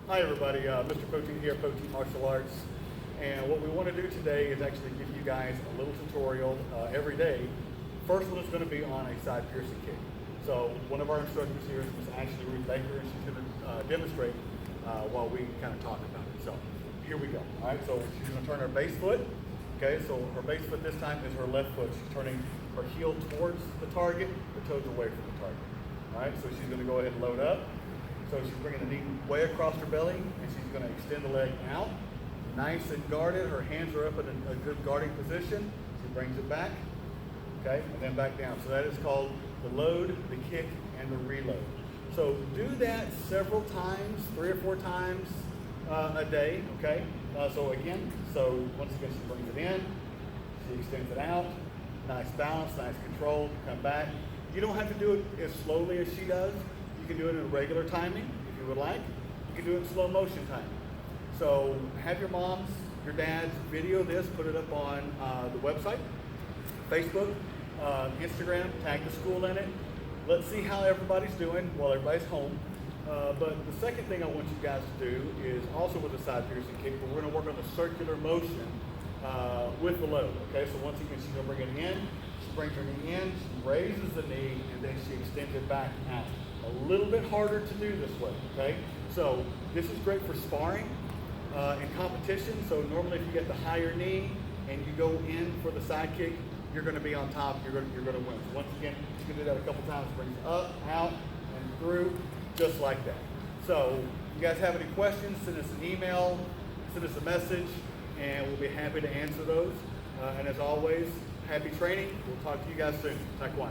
Hi everybody, Mr. Poteet here, Poteet Martial Arts. And what we want to do today is actually give you guys a little tutorial every day. First one is going to be on a side piercing kick. So one of our instructors here is Miss Ashley Ruth Baker, and she's going to demonstrate while we kind of talk about it. So here we go. All right, so she's going to turn her base foot. Okay, so her base foot this time is her left foot. She's turning her heel towards the target, her toes away from the target. All right, so she's going to go ahead and load up. So she's bringing the knee way across her belly, and she's going to extend the leg out. Nice and guarded. Her hands are up in a good guarding position. She brings it back, okay, and then back down. So that is called the load, the kick, and the reload. So do that several times, 3 or 4 times a day, okay? So once again, she brings it in, she extends it out. Nice balance, nice control, come back. You don't have to do it as slowly as she does. You can do it in regular timing if you would like. You can do it in slow motion timing. So have your moms, your dads video this, put it up on the website, Facebook, Instagram, tag the school in it. Let's see how everybody's doing while everybody's home. But the second thing I want you guys to do is also with the side piercing kick, but we're going to work on the circular motion with the load. Okay, so once again, she's going to bring it in. She brings her knee in, she raises the knee, and then she extends it back out. A little bit harder to do this way, okay? So this is great for sparring in competition. So normally if you get the higher knee and you go in for the side kick, you're gonna be on top, you're gonna win. So once again, you can do that a couple times. Brings up, out, and through, just like that. So if you guys have any questions, send us an email, send us a message, and we'll be happy to answer those. And as always, happy training. We'll talk to you guys soon. Taekwon.